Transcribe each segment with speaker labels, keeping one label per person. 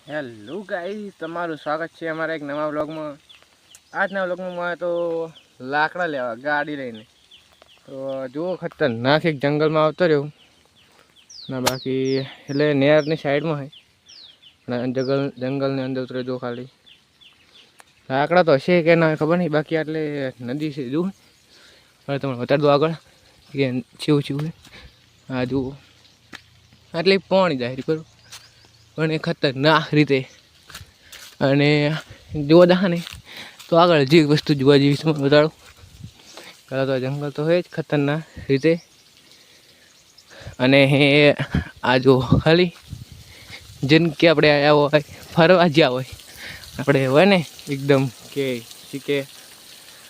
Speaker 1: Hello guys, તમારું સ્વાગત છે અમારા એક નવા વ્લોગમાં. આજના વ્લોગમાં તો લાકડા લેવા ગાડી લઈને તો જુઓ ખતરનાક એક જંગલમાં આવતો રહ્યો ના, બાકી એટલે નેરની સાઈડમાં હોય જંગલની અંદર ઉતરે જો ખાલી લાકડા તો હશે કે ના ખબર નહીં. બાકી એટલે નદી છે જુઓ, હવે તમને બતાવી દો આગળ કે ચેવું ચેવું હા જુઓ, એટલે પાણી જાય બરાબર, પણ એ ખતરનાક રીતે. અને જોવા દા ને તો આગળ જે વસ્તુ જોવા જેવી છે બતાડો. પહેલાં તો જંગલ તો હોય જ ખતરનાક રીતે. અને આ જો ખાલી જેમ કે આપણે આવ્યા હોય ફરવા જ્યાં હોય આપણે હોય ને એકદમ કે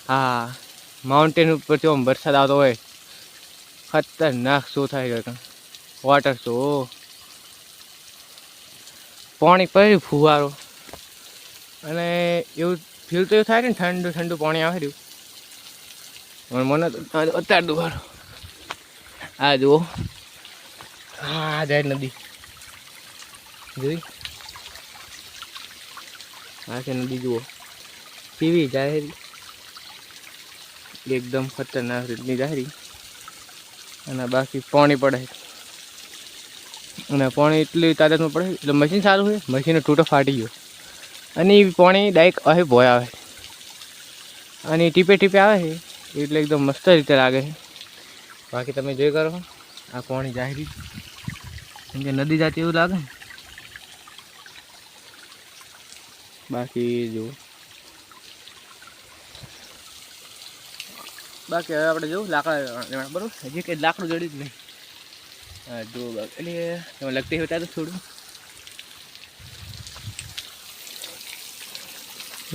Speaker 1: હા માઉન્ટેન ઉપર જો વરસાદ આવતો હોય ખતરનાક શો થાય છે વોટર શો. પાણી પડ્યું ફુવારો અને એવું ફીલ તો એવું થાય ને ઠંડુ ઠંડુ પાણી આવે રહ્યું. મને તો અત્યારે દુબારો આ જુઓ, હા જાય નદી જોઈ, આ છે નદી જુઓ કેવી જાય એકદમ ખતરનાક રીતની જાય. અને બાકી પાણી પડે અને પાણી એટલી તાદાદમાં પડે એટલે મશીન સારું હોય, મશીનનો તૂટો ફાટી ગયો અને એ પાણી ડાયરેક્ટ અહીં ભોય આવે અને ટીપે ટીપે આવે છે એટલે એકદમ મસ્ત રીતે લાગે છે. બાકી તમે જોઈ કરો આ પાણી જાહેરી કેમ કે નદી જાતી એવું લાગે. બાકી જો બાકી હવે આપણે જોવું લાકડા બરાબર, હજી કંઈ લાકડું જડ્યું જ નહીં. હા જો એટલે તમે લગતી હોય ત્યાં તો થોડું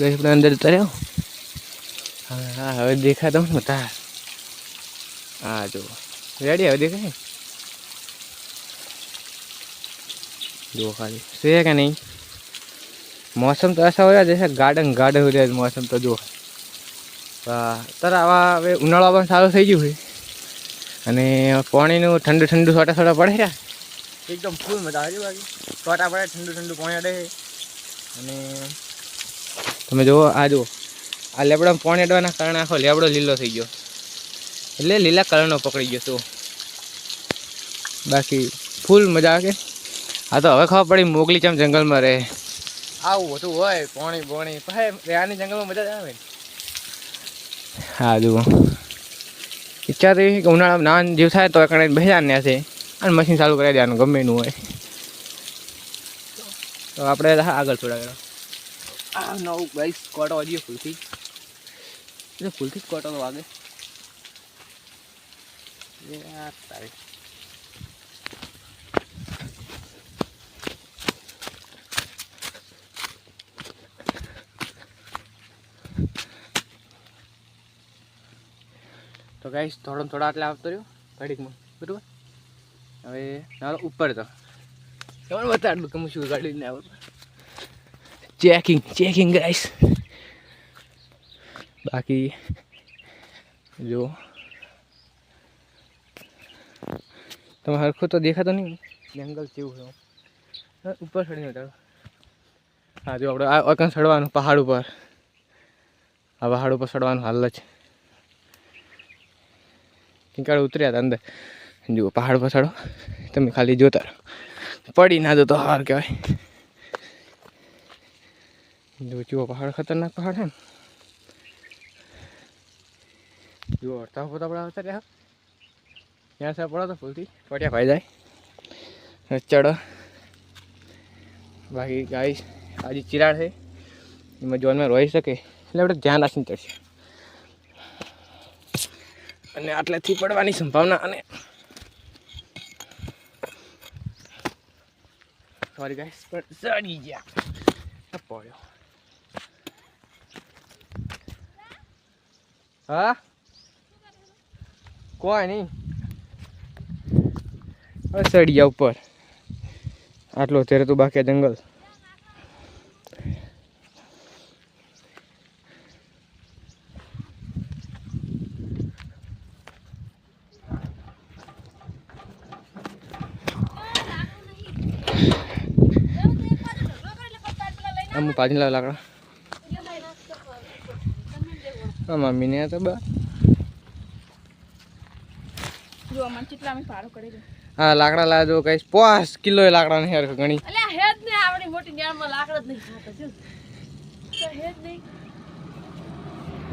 Speaker 1: આપણે અંદર જતા રહ્યો. હા હવે દેખાતો ને તાર, હા જો રેડી હવે દેખાય જો ખાલી છે કે નહીં. मौसम तो ऐसा हो रहा है जैसे गार्डन गार्डन हो जाए मौसम तो जो तर आवा હવે ઉનાળો પણ સારું થઈ ગયું છે અને પાણીનું ઠંડુ ઠંડુ છોટા છોટા પડે રહ્યા એકદમ ફૂલ મજા આવે છે. બાકી છોટા પડે ઠંડુ ઠંડુ પાણી અડે અને તમે જુઓ આ જુઓ આ લેબડામાં પાણી અડવાના કારણે આખો લેબડો લીલો થઈ ગયો એટલે લીલા કલરનો પકડી ગયો. તો બાકી ફૂલ મજા આવે. હા તો હવે ખબર પડી મોગલી ચમ જંગલમાં રહે. આવું બધું હોય પાણી પાણી પછી આની જંગલમાં મજા જ આવે. હા જુઓ ઈચ્છા તો એવી કે ઉનાળામાં નાન જેવું થાય તો એકને બેસાડને હશે અને મશીન ચાલુ કરી દેવાનું ગમે એનું હોય. તો આપણે આગળ થોડા આ નવું ગાઈસ કોટો વાગ્યો ફૂલથી, એટલે ફૂલથી જ કોટો તો વાગે તારે. તો ગાઈસ થોડા આટલે આવતો રહ્યો ઘડીકમાં બરાબર. હવે ચાલો ઉપર તો તમને બતાડું કે હું શું ગાડીને આવું. Checking guys. બાકી જો તમે હરખું તો દેખાતો નહીં જંગલ કેવું છે ઉપર ચડીને બતાડો. હા જો આપણે આ અકન ચડવાનું પહાડ ઉપર, આ પહાડ ઉપર ચડવાનું હાલ જ કિંકાળ ઉતર્યા હતા અંદર. જુઓ પહાડ પર ચડો તમે ખાલી જોતા રહો, પડી ના દો તો હાર કહેવાય. જો જુઓ પહાડ ખતરનાક પહાડ છે ને. જુઓ અડધા ઉપર આપણે આવતા રહ્યા ત્યાં સાહેબ પડો તો ફૂલથી પડ્યા ભાઈ જાય ચડો. બાકી ગાઈસ આજે ચિરાડ છે એમાં જોનમાં રહી શકે એટલે આપણે ધ્યાન રાખીને ચડશે અને આટલેથી પડવાની સંભાવના. અને સોરી ગાઈસ પણ ચડી ગયા પડ્યો. હા કોઈ નહીં ચડી ગયા ઉપર આટલો અત્યારે તો બાકી જંગલ. આમ હું પાછી લાવ લાકડા હા મમ્મીને તો બા
Speaker 2: જો મન ચિટલા મે પારો કરી દે
Speaker 1: હા લાકડા લાવ દો કઈ 5 કિલો લાકડા ને યાર ઘણી
Speaker 2: અલ્યા હેજ ને આવડી મોટી ન્યામાં લાકડા જ નહીં ખાતા જો તો હેજ નહીં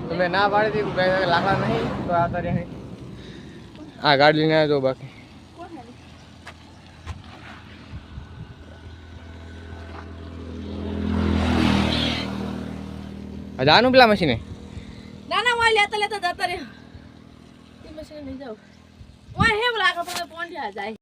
Speaker 1: તમે ના પાડી દી કઈ લાકડા નહીં તો આ તારે આ ગાડી લઈને આવજો બાકી
Speaker 2: કોણ હેલી
Speaker 1: જાનું પેલા મશીને
Speaker 2: ના ના ઓય લેતા લેતા જતા રે એ મશીન નહીં જાવ ઓય હે લાકડા પર પોંડિયા જાય